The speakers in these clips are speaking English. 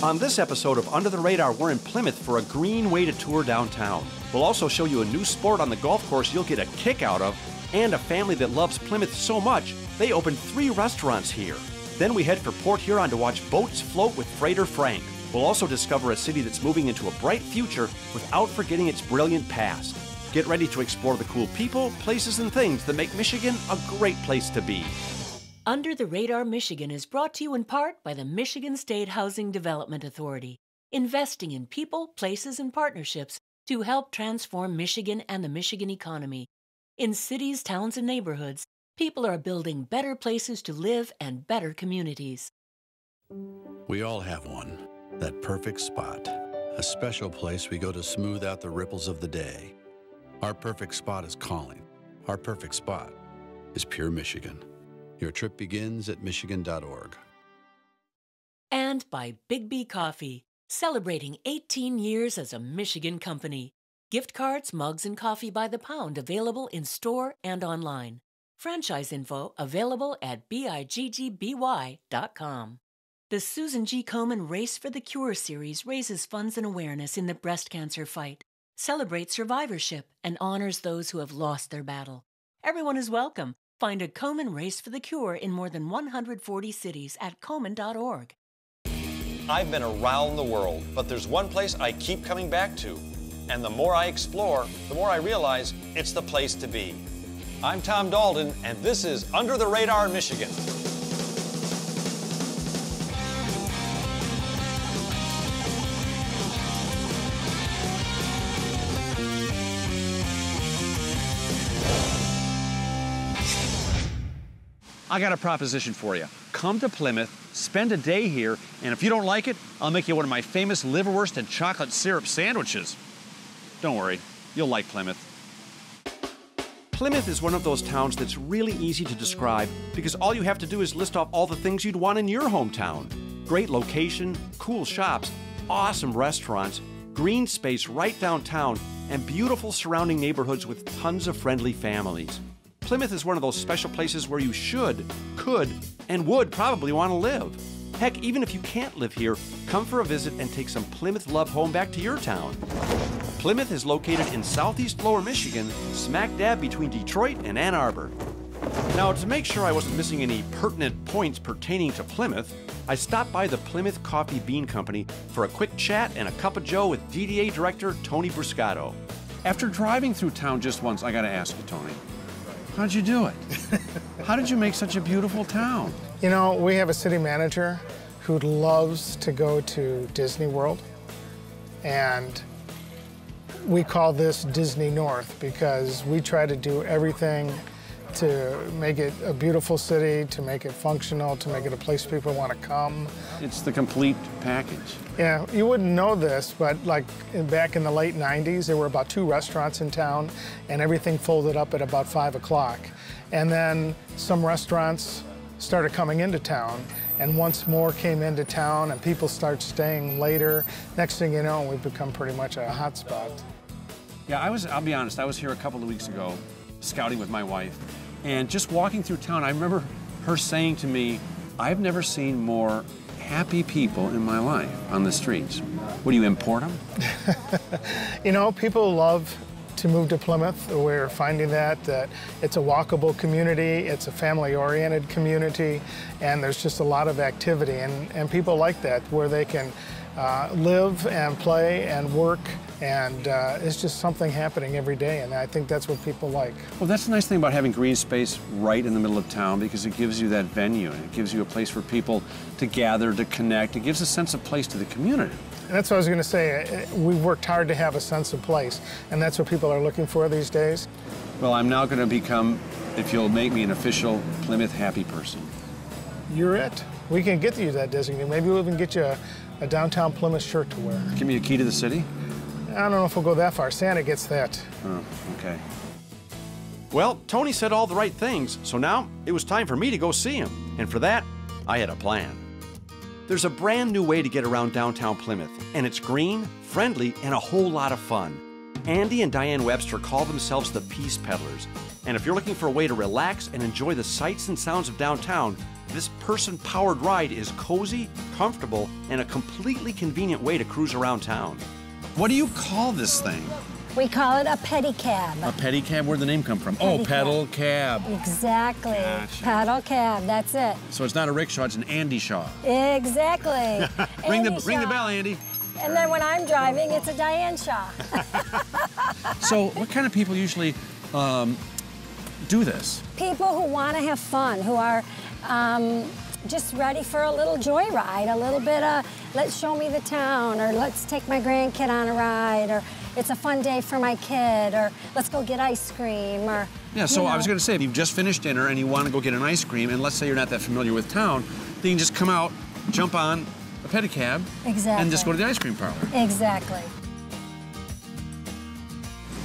On this episode of Under the Radar, we're in Plymouth for a green way to tour downtown. We'll also show you a new sport on the golf course you'll get a kick out of, and a family that loves Plymouth so much, they opened 3 restaurants here. Then we head for Port Huron to watch boats float with Freighter Frank. We'll also discover a city that's moving into a bright future without forgetting its brilliant past. Get ready to explore the cool people, places, and things that make Michigan a great place to be. Under the Radar Michigan is brought to you in part by the Michigan State Housing Development Authority, investing in people, places, and partnerships to help transform Michigan and the Michigan economy. In cities, towns, and neighborhoods, people are building better places to live and better communities. We all have one, that perfect spot, a special place we go to smooth out the ripples of the day. Our perfect spot is calling. Our perfect spot is Pure Michigan. Your trip begins at michigan.org. And by Big B Coffee, celebrating 18 years as a Michigan company. Gift cards, mugs, and coffee by the pound available in store and online. Franchise info available at biggby.com. The Susan G. Komen Race for the Cure series raises funds and awareness in the breast cancer fight, celebrates survivorship, and honors those who have lost their battle. Everyone is welcome. Find a Komen Race for the Cure in more than 140 cities at komen.org. I've been around the world, but there's one place I keep coming back to. And the more I explore, the more I realize it's the place to be. I'm Tom Dalton, and this is Under the Radar Michigan. I got a proposition for you. Come to Plymouth, spend a day here, and if you don't like it, I'll make you one of my famous liverwurst and chocolate syrup sandwiches. Don't worry, you'll like Plymouth. Plymouth is one of those towns that's really easy to describe because all you have to do is list off all the things you'd want in your hometown. Great location, cool shops, awesome restaurants, green space right downtown, and beautiful surrounding neighborhoods with tons of friendly families. Plymouth is one of those special places where you should, could, and would probably want to live. Heck, even if you can't live here, come for a visit and take some Plymouth love home back to your town. Plymouth is located in southeast Lower Michigan, smack dab between Detroit and Ann Arbor. Now, to make sure I wasn't missing any pertinent points pertaining to Plymouth, I stopped by the Plymouth Coffee Bean Company for a quick chat and a cup of joe with DDA Director Tony Bruscato. After driving through town just once, I gotta ask you, Tony, how'd you do it? How did you make such a beautiful town? You know, we have a city manager who loves to go to Disney World, and we call this Disney North because we try to do everything to make it a beautiful city, to make it functional, to make it a place people want to come. It's the complete package. Yeah, you wouldn't know this, but like back in the late 90s, there were about 2 restaurants in town, and everything folded up at about 5 o'clock. And then some restaurants started coming into town, and once more came into town, and people start staying later. Next thing you know, we've become pretty much a hot spot. Yeah, I'll be honest, I was here a couple of weeks ago scouting with my wife, and just walking through town, I remember her saying to me, I've never seen more happy people in my life on the streets. What, do you import them? You know, people love to move to Plymouth. We're finding that it's a walkable community, it's a family-oriented community, and there's just a lot of activity, and people like that, where they can live and play and work, and it's just something happening every day, and I think that's what people like. Well, that's the nice thing about having green space right in the middle of town, because it gives you that venue, and it gives you a place for people to gather, to connect. It gives a sense of place to the community. And that's what I was going to say. We've worked hard to have a sense of place, and that's what people are looking for these days. Well, I'm now going to become, if you'll make me an official Plymouth happy person. You're it. We can get you that designation. Maybe we'll even get you a downtown Plymouth shirt to wear. Give me a key to the city? I don't know if we'll go that far. Santa gets that. Oh, okay. Well, Tony said all the right things, so now it was time for me to go see him. And for that, I had a plan. There's a brand new way to get around downtown Plymouth, and it's green, friendly, and a whole lot of fun. Andy and Diane Webster call themselves the Peace Peddlers, and if you're looking for a way to relax and enjoy the sights and sounds of downtown, This person-powered ride is cozy, comfortable, and a completely convenient way to cruise around town. What do you call this thing? We call it a pedicab. A pedicab? Where'd the name come from? Pedicab. Oh, pedal cab. Exactly. Gotcha. Pedal cab, that's it. So it's not a rickshaw, it's an Andy Shaw. Exactly. Ring the Andy Shaw. bell, Andy. And then when I'm driving, it's a Diane Shaw. So what kind of people usually do this? People who want to have fun, who are just ready for a little joyride, a little bit of let's show me the town, or let's take my grandkid on a ride, or it's a fun day for my kid, or let's go get ice cream, or Yeah, so I was going to say, if you've just finished dinner and you want to go get an ice cream, and let's say you're not that familiar with town, then you can just come out, jump on a pedicab, Exactly. and just go to the ice cream parlor. Exactly.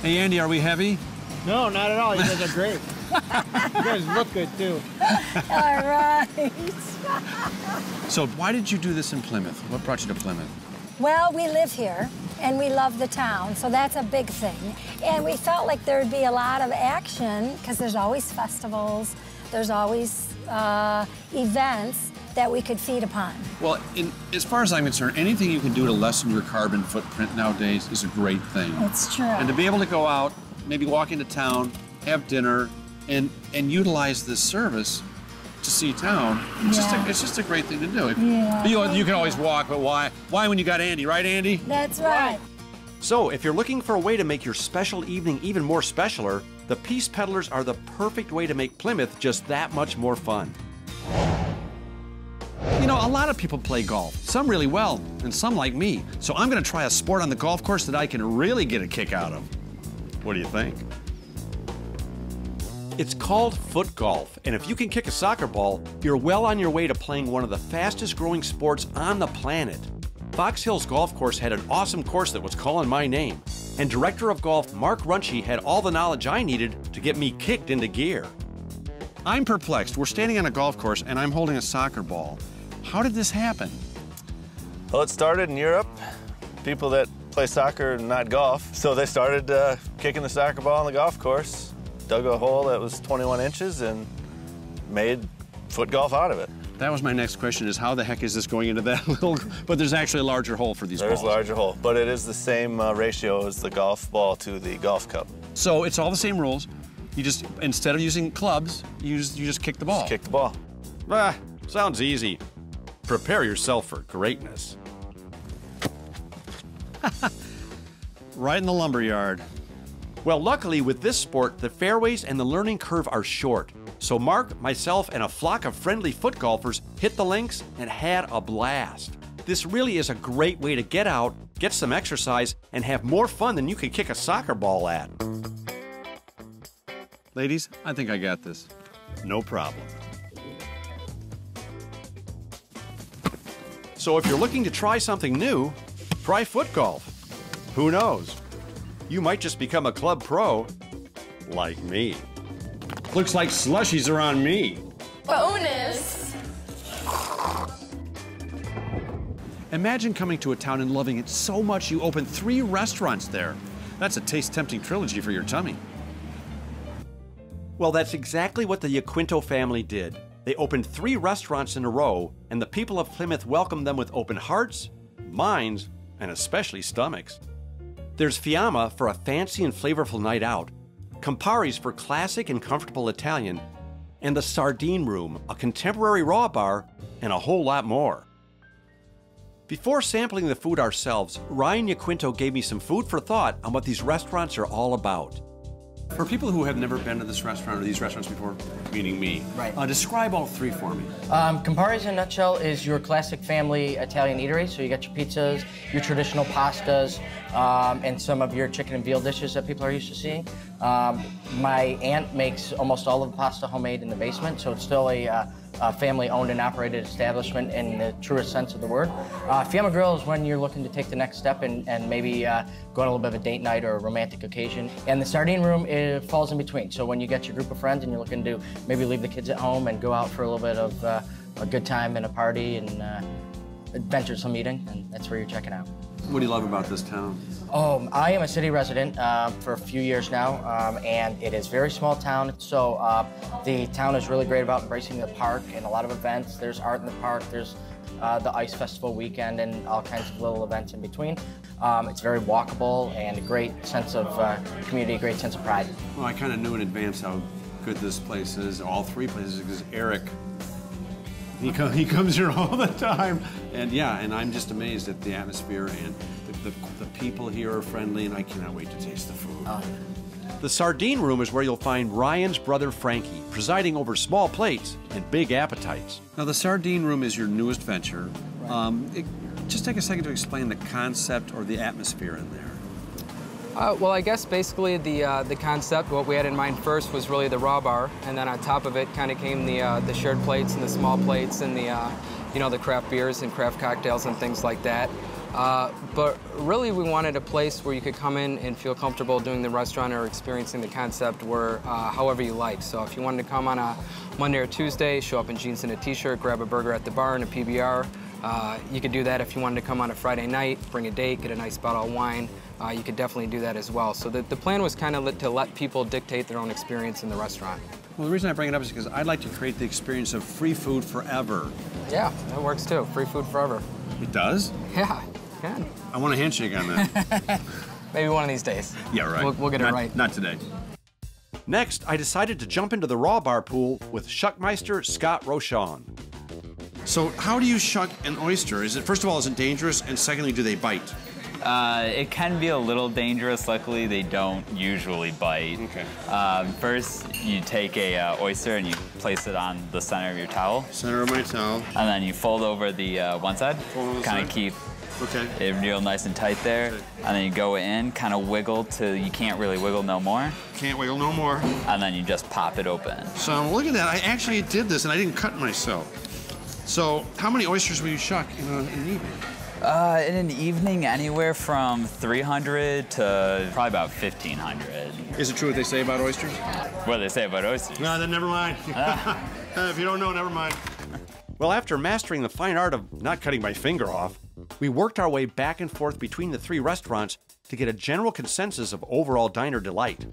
Hey, Andy, are we heavy? No, not at all. You guys are great. You guys look good, too. All right. So why did you do this in Plymouth? What brought you to Plymouth? Well, we live here, and we love the town, so that's a big thing. And we felt like there'd be a lot of action, because there's always festivals, there's always events that we could feed upon. Well, as far as I'm concerned, anything you can do to lessen your carbon footprint nowadays is a great thing. It's true. And to be able to go out, maybe walk into town, have dinner, and utilize this service to see town, it's just a great thing to do. Yeah. You can always walk, but why? Why when you got Andy, right, Andy? That's right. So, if you're looking for a way to make your special evening even more specialer, the Peace Peddlers are the perfect way to make Plymouth just that much more fun. You know, a lot of people play golf, some really well, and some like me. So I'm going to try a sport on the golf course that I can really get a kick out of. What do you think? It's called foot golf, and if you can kick a soccer ball, you're well on your way to playing one of the fastest growing sports on the planet. Fox Hills Golf Course had an awesome course that was calling my name, and Director of Golf Mark Runchie had all the knowledge I needed to get me kicked into gear. I'm perplexed. We're standing on a golf course and I'm holding a soccer ball. How did this happen? Well, it started in Europe. People that play soccer, not golf, so they started kicking the soccer ball on the golf course, dug a hole that was 21 inches and made foot golf out of it. That was my next question, is how the heck is this going into that little, but there's actually a larger hole for these balls. There's a larger hole, but it is the same ratio as the golf ball to the golf cup. So it's all the same rules. You just, instead of using clubs, you just kick the ball. Just kick the ball. Ah, sounds easy. Prepare yourself for greatness. Right in the lumberyard. Well, luckily with this sport, the fairways and the learning curve are short. So Mark, myself, and a flock of friendly foot golfers hit the links and had a blast. This really is a great way to get out, get some exercise, and have more fun than you could kick a soccer ball at. Ladies, I think I got this. No problem. So if you're looking to try something new, try foot golf. Who knows? You might just become a club pro, like me. Looks like slushies are on me. Bonus! Imagine coming to a town and loving it so much you open 3 restaurants there. That's a taste-tempting trilogy for your tummy. Well, that's exactly what the Yaquinto family did. They opened 3 restaurants in a row, and the people of Plymouth welcomed them with open hearts, minds, and especially stomachs. There's Fiamma for a fancy and flavorful night out, Campari's for classic and comfortable Italian, and the Sardine Room, a contemporary raw bar, and a whole lot more. Before sampling the food ourselves, Ryan Yaquinto gave me some food for thought on what these restaurants are all about. For people who have never been to this restaurant or these restaurants before, meaning me, Right. Describe all 3 for me. Campari's in a nutshell is your classic family Italian eatery. So you got your pizzas, your traditional pastas, and some of your chicken and veal dishes that people are used to seeing. My aunt makes almost all of the pasta homemade in the basement, so it's still a family-owned and operated establishment in the truest sense of the word. Fiamma Grill is when you're looking to take the next step and maybe go on a little bit of a date night or a romantic occasion. And the Sardine Room, it falls in between. So when you get your group of friends and you're looking to maybe leave the kids at home and go out for a little bit of a good time and a party and adventuresome eating, and that's where you're checking out. What do you love about this town? Oh, I am a city resident for a few years now, and it is a very small town. So the town is really great about embracing the park and a lot of events. There's art in the park. There's the Ice Festival weekend and all kinds of little events in between. It's very walkable and a great sense of community, a great sense of pride. Well, I kind of knew in advance how good this place is, all three places, because Eric, he comes here all the time. And yeah, and I'm just amazed at the atmosphere, and the people here are friendly, and I cannot wait to taste the food. The Sardine Room is where you'll find Ryan's brother Frankie, presiding over small plates and big appetites. Now, the Sardine Room is your newest venture. Just take a second to explain the concept or the atmosphere in there. Well, I guess basically the concept, what we had in mind first was really the raw bar, and then on top of it kind of came the shared plates and the small plates and the craft beers and craft cocktails and things like that. But really we wanted a place where you could come in and feel comfortable doing the restaurant or experiencing the concept where however you like. So if you wanted to come on a Monday or Tuesday, show up in jeans and a t-shirt, grab a burger at the bar and a PBR. You could do that if you wanted to come on a Friday night, bring a date, get a nice bottle of wine. You could definitely do that as well. So the plan was kind of to let people dictate their own experience in the restaurant. Well, the reason I bring it up is because I'd like to create the experience of free food forever. Yeah, that works too. Free food forever. It does? Yeah, can. I want a handshake on that. Maybe one of these days. Yeah, right. We'll get it right. Not today. Next, I decided to jump into the raw bar pool with Shuckmeister Scott Rochon. So how do you shuck an oyster? First of all, is it dangerous? And secondly, do they bite? It can be a little dangerous. Luckily, they don't usually bite. Okay. First, you take a oyster and you place it on the center of your towel. Center of my towel. And then you fold over the one side. Kind of keep it real nice and tight there. Okay. And then you go in, kind of wiggle till you can't really wiggle no more. Can't wiggle no more. And then you just pop it open. So look at that. I actually did this and I didn't cut myself. So how many oysters will you shuck in an evening? In an evening, anywhere from 300 to probably about 1,500. Is it true what they say about oysters? What do they say about oysters? No, then never mind. If you don't know, never mind. Well, after mastering the fine art of not cutting my finger off, we worked our way back and forth between the three restaurants to get a general consensus of overall diner delight.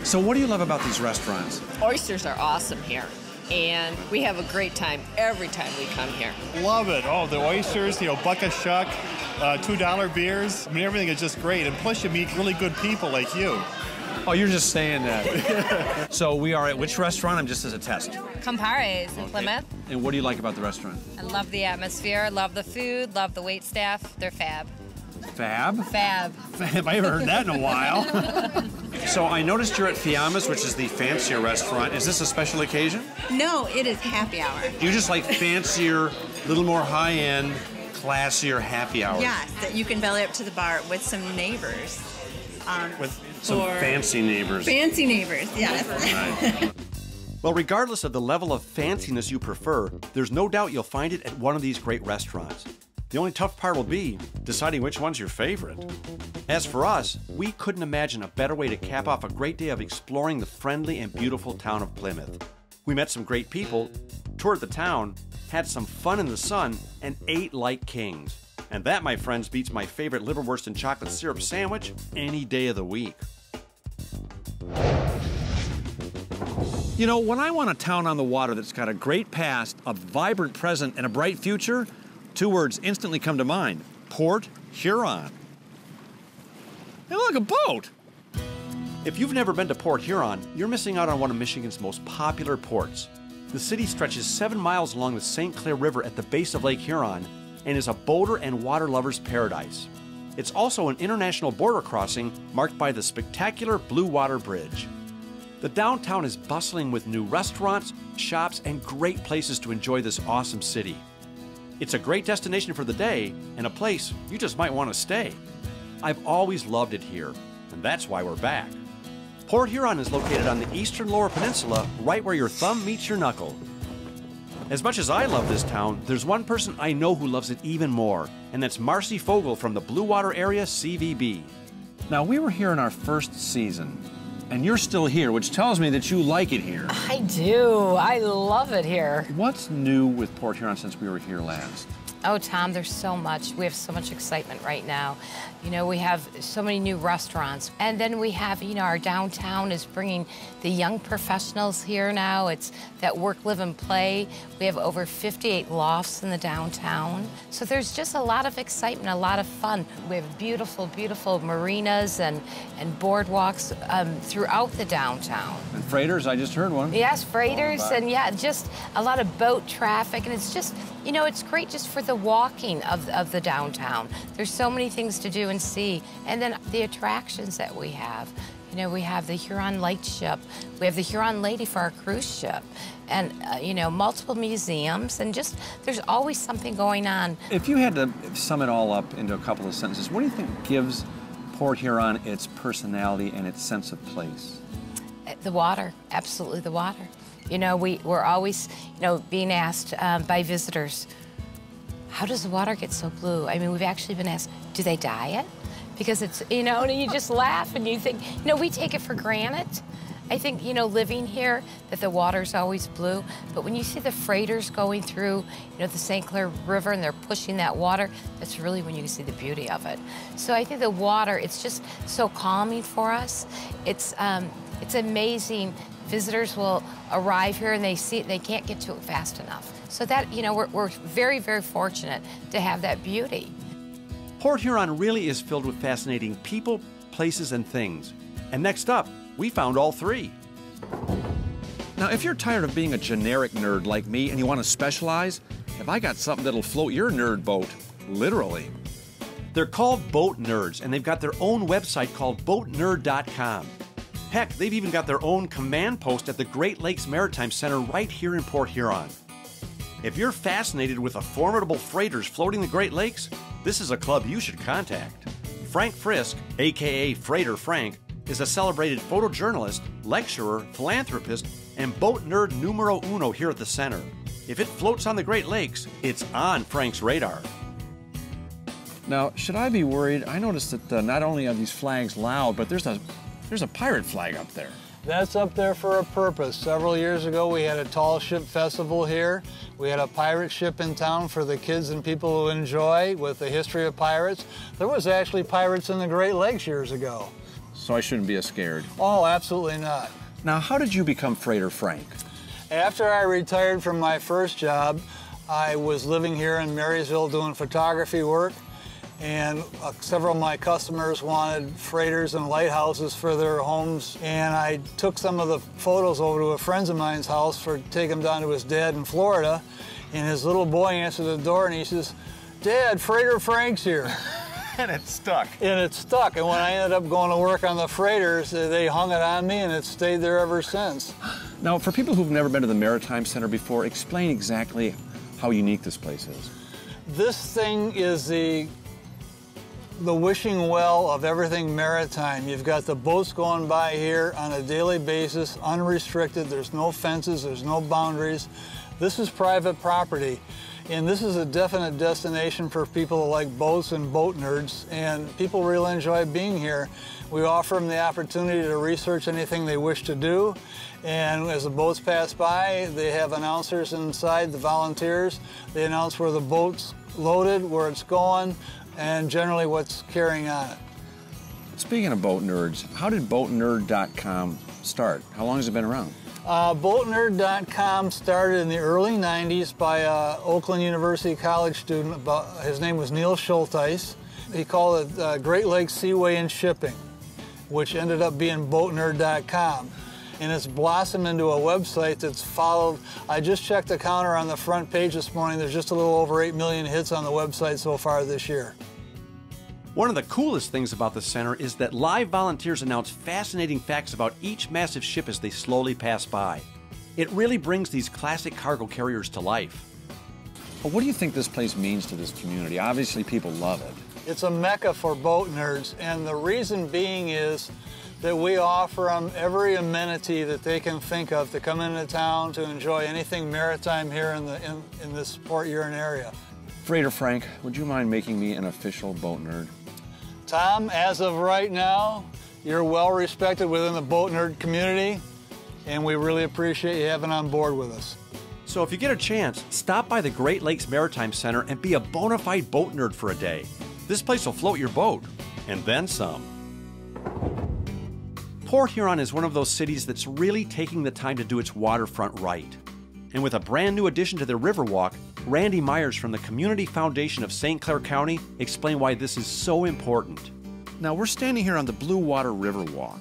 So what do you love about these restaurants? Oysters are awesome here, and we have a great time every time we come here. Love it. Oh, the oysters, buck a shuck, $2 beers. I mean, everything is just great. And plus you meet really good people like you. Oh, you're just saying that. So we are at which restaurant? I'm just as a test. Campares in Plymouth. And what do you like about the restaurant? I love the atmosphere, love the food, love the wait staff. They're fab. Fab? Fab. Fab. I haven't heard that in a while. So I noticed you're at Fiamma's, which is the fancier restaurant. Is this a special occasion? No, it is happy hour. You just like fancier, a little more high-end, classier happy hours. Yes, that you can belly up to the bar with some neighbors. With some fancy neighbors. Fancy neighbors, yes. Right. Well, regardless of the level of fanciness you prefer, there's no doubt you'll find it at one of these great restaurants. The only tough part will be deciding which one's your favorite. As for us, we couldn't imagine a better way to cap off a great day of exploring the friendly and beautiful town of Plymouth. We met some great people, toured the town, had some fun in the sun, and ate like kings. And that, my friends, beats my favorite liverwurst and chocolate syrup sandwich any day of the week. You know, when I want a town on the water that's got a great past, a vibrant present, and a bright future, two words instantly come to mind: Port Huron. Hey, look, a boat! If you've never been to Port Huron, you're missing out on one of Michigan's most popular ports. The city stretches 7 miles along the St. Clair River at the base of Lake Huron and is a boater and water lover's paradise. It's also an international border crossing marked by the spectacular Blue Water Bridge. The downtown is bustling with new restaurants, shops, and great places to enjoy this awesome city. It's a great destination for the day and a place you just might want to stay. I've always loved it here, and that's why we're back. Port Huron is located on the eastern Lower Peninsula, right where your thumb meets your knuckle. As much as I love this town, there's one person I know who loves it even more, and that's Marcy Fogel from the Blue Water Area CVB. Now, we were here in our first season, and you're still here, which tells me that you like it here. I do. I love it here. What's new with Port Huron since we were here last? Oh, Tom, there's so much. We have so much excitement right now. You know, we have so many new restaurants. And then we have, you know, our downtown is bringing the young professionals here now. It's that work, live, and play. We have over 58 lofts in the downtown. So there's just a lot of excitement, a lot of fun. We have beautiful, beautiful marinas and boardwalks throughout the downtown. And freighters, I just heard one. Yes, freighters, and yeah, just a lot of boat traffic. And it's just, you know, it's great just for the walking of the downtown. There's so many things to do and see. And then the attractions that we have. You know, we have the Huron Lightship. We have the Huron Lady for our cruise ship. And, you know, multiple museums. And just, there's always something going on. If you had to sum it all up into a couple of sentences, what do you think gives Port Huron its personality and its sense of place? The water, absolutely the water. You know, we're always, you know, being asked by visitors, how does the water get so blue? I mean, we've actually been asked, do they dye it? Because it's, you know, and you just laugh and you think, you know, we take it for granted. I think, you know, living here, that the water's always blue, but when you see the freighters going through, you know, the St. Clair River and they're pushing that water, that's really when you can see the beauty of it. So I think the water, it's just so calming for us. It's amazing. Visitors will arrive here and they see it, they can't get to it fast enough. So that, you know, we're very, very fortunate to have that beauty. Port Huron really is filled with fascinating people, places, and things. And next up, we found all three. Now, if you're tired of being a generic nerd like me and you want to specialize, have I got something that'll float your nerd boat, literally. They're called Boat Nerds, and they've got their own website called boatnerd.com. Heck, they've even got their own command post at the Great Lakes Maritime Center right here in Port Huron. If you're fascinated with the formidable freighters floating the Great Lakes, this is a club you should contact. Frank Frisk, aka Freighter Frank, is a celebrated photojournalist, lecturer, philanthropist, and boat nerd numero uno here at the center. If it floats on the Great Lakes, it's on Frank's radar. Now, should I be worried? I noticed that not only are these flags loud, but there's a pirate flag up there. That's up there for a purpose. Several years ago, we had a tall ship festival here. We had a pirate ship in town for the kids and people who enjoy with the history of pirates. There was actually pirates in the Great Lakes years ago. So I shouldn't be scared. Oh, absolutely not. Now, how did you become Freighter Frank? After I retired from my first job, I was living here in Marysville doing photography work. And several of my customers wanted freighters and lighthouses for their homes. And I took some of the photos over to a friend of mine's house to take them down to his dad in Florida. And his little boy answered the door and he says, "Dad, Freighter Frank's here." And it stuck. And it stuck. And when I ended up going to work on the freighters, they hung it on me and it's stayed there ever since. Now, for people who've never been to the Maritime Center before, explain exactly how unique this place is. This thing is the wishing well of everything maritime. You've got the boats going by here on a daily basis, unrestricted. There's no fences, there's no boundaries. This is private property. And this is a definite destination for people who like boats and boat nerds, and people really enjoy being here. We offer them the opportunity to research anything they wish to do, and as the boats pass by, they have announcers inside, the volunteers. They announce where the boat's loaded, where it's going, and generally what's carrying on it. Speaking of boat nerds, how did boatnerd.com start? How long has it been around? Boatnerd.com started in the early 90s by an Oakland University college student. His name was Neil Schulteis. He called it Great Lakes Seaway and Shipping, which ended up being boatnerd.com. And it's blossomed into a website that's followed. I just checked the counter on the front page this morning. There's just a little over 8 million hits on the website so far this year. One of the coolest things about the center is that live volunteers announce fascinating facts about each massive ship as they slowly pass by. It really brings these classic cargo carriers to life. Well, what do you think this place means to this community? Obviously, people love it. It's a mecca for boat nerds, and the reason being is that we offer them every amenity that they can think of to come into town to enjoy anything maritime here in this Port Huron area. Freighter Frank, would you mind making me an official boat nerd? Tom, as of right now, you're well respected within the boat nerd community, and we really appreciate you having on board with us. So if you get a chance, stop by the Great Lakes Maritime Center and be a bona fide boat nerd for a day. This place will float your boat, and then some. Port Huron is one of those cities that's really taking the time to do its waterfront right. And with a brand new addition to their Riverwalk, Randy Myers from the Community Foundation of St. Clair County explained why this is so important. Now, we're standing here on the Blue Water Riverwalk,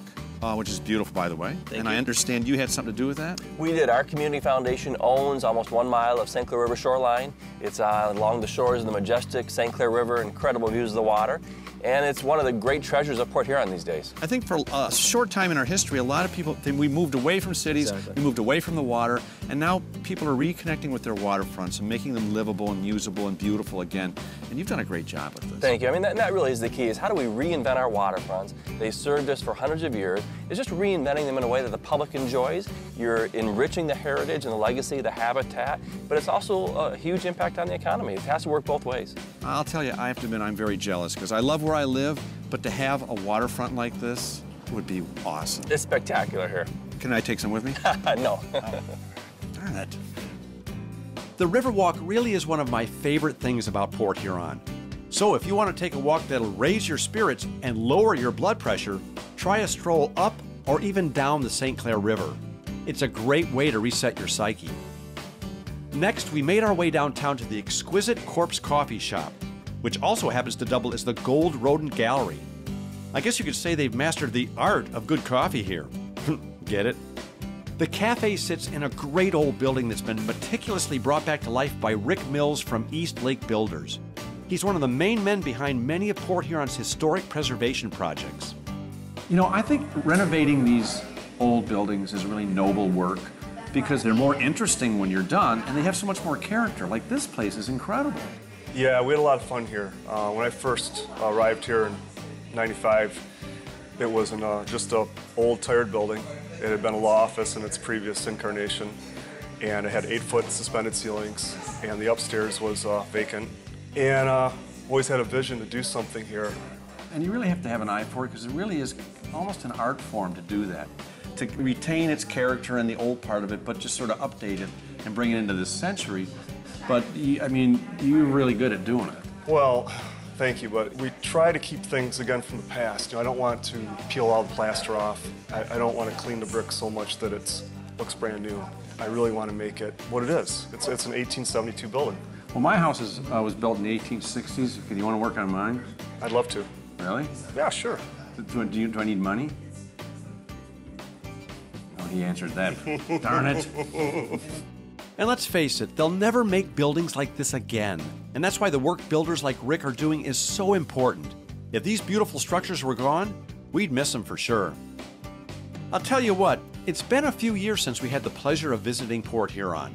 which is beautiful, by the way. Thank you. I understand you had something to do with that? We did. Our community foundation owns almost 1 mile of St. Clair River shoreline. It's along the shores of the majestic St. Clair River, incredible views of the water. And it's one of the great treasures of Port Huron these days. I think for a short time in our history, a lot of people think we moved away from cities, we moved away from the water, and now people are reconnecting with their waterfronts and making them livable and usable and beautiful again. And you've done a great job with this. Thank you. I mean, that really is the key, is how do we reinvent our waterfronts? They served us for hundreds of years. It's just reinventing them in a way that the public enjoys. You're enriching the heritage and the legacy, the habitat, but it's also a huge impact on the economy. It has to work both ways. I'll tell you, I have to admit, I'm very jealous because I love where I live, but to have a waterfront like this would be awesome. It's spectacular here. Can I take some with me? No. Darn it. The Riverwalk really is one of my favorite things about Port Huron. So if you want to take a walk that'll raise your spirits and lower your blood pressure, try a stroll up or even down the St. Clair River. It's a great way to reset your psyche. Next, we made our way downtown to the exquisite Corpse Coffee Shop, which also happens to double as the Gold Rodent Gallery. I guess you could say they've mastered the art of good coffee here. Get it? The cafe sits in a great old building that's been meticulously brought back to life by Rick Mills from East Lake Builders. He's one of the main men behind many of Port Huron's historic preservation projects. You know, I think renovating these old buildings is really noble work because they're more interesting when you're done and they have so much more character. Like this place is incredible. Yeah, we had a lot of fun here. When I first arrived here in '95, it was just an old, tired building. It had been a law office in its previous incarnation, and it had 8-foot suspended ceilings, and the upstairs was vacant. And always had a vision to do something here. And you really have to have an eye for it because it really is almost an art form to do that. To retain its character and the old part of it, but just sort of update it and bring it into this century. But, I mean, you're really good at doing it. Well, thank you, but we try to keep things, again, from the past. You know, I don't want to peel all the plaster off. I don't want to clean the brick so much that it looks brand new. I really want to make it what it is. It's an 1872 building. Well, my house was built in the 1860s. Do you want to work on mine? I'd love to. Really? Yeah, sure. Do I need money? Oh, he answered that. Darn it. And let's face it, they'll never make buildings like this again. And that's why the work builders like Rick are doing is so important. If these beautiful structures were gone, we'd miss them for sure. I'll tell you what, it's been a few years since we had the pleasure of visiting Port Huron.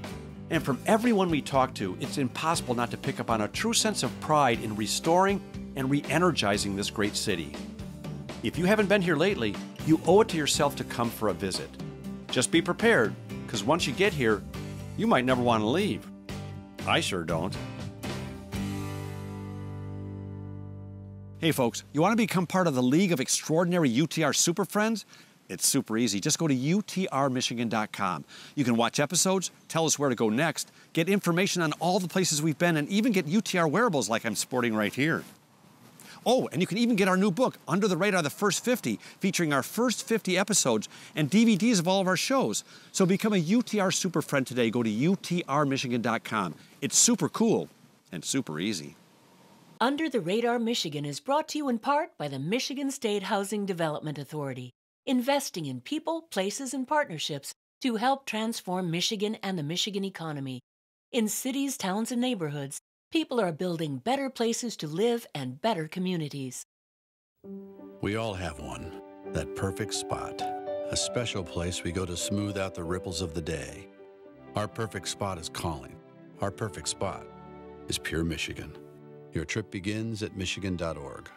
And from everyone we talked to, it's impossible not to pick up on a true sense of pride in restoring and re-energizing this great city. If you haven't been here lately, you owe it to yourself to come for a visit. Just be prepared, because once you get here, you might never want to leave. I sure don't. Hey folks, you want to become part of the League of Extraordinary UTR Super Friends? It's super easy. Just go to utrmichigan.com. You can watch episodes, tell us where to go next, get information on all the places we've been, and even get UTR wearables like I'm sporting right here. Oh, and you can even get our new book, Under the Radar, the First 50, featuring our first 50 episodes and DVDs of all of our shows. So become a UTR Super Friend today. Go to utrmichigan.com. It's super cool and super easy. Under the Radar Michigan is brought to you in part by the Michigan State Housing Development Authority, investing in people, places, and partnerships to help transform Michigan and the Michigan economy. In cities, towns, and neighborhoods, people are building better places to live and better communities. We all have one, that perfect spot, a special place we go to smooth out the ripples of the day. Our perfect spot is calling. Our perfect spot is pure Michigan. Your trip begins at michigan.org.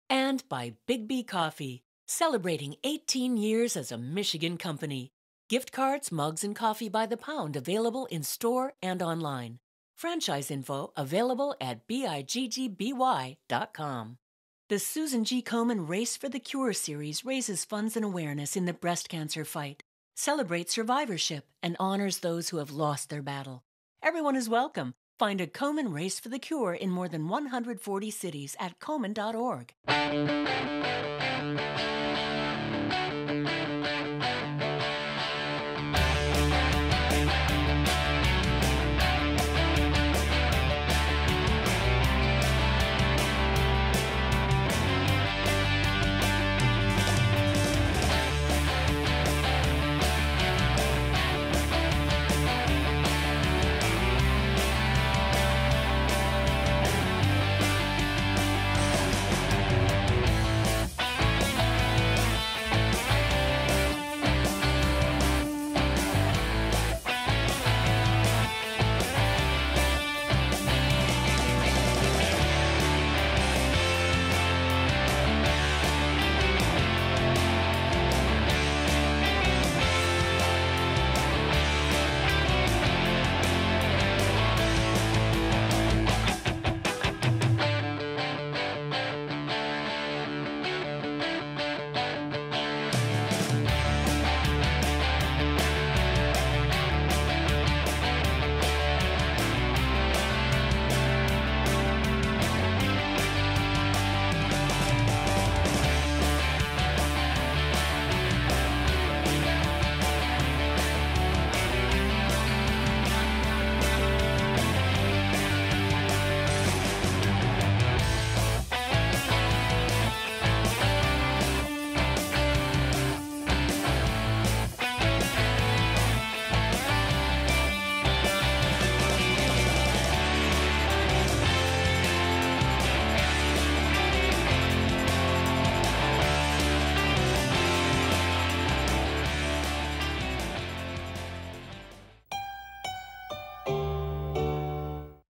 And by Big B Coffee, celebrating 18 years as a Michigan company. Gift cards, mugs, and coffee by the pound available in store and online. Franchise info available at biggby.com. The Susan G. Komen Race for the Cure series raises funds and awareness in the breast cancer fight. celebrates survivorship and honors those who have lost their battle. Everyone is welcome. Find a Komen Race for the Cure in more than 140 cities at komen.org.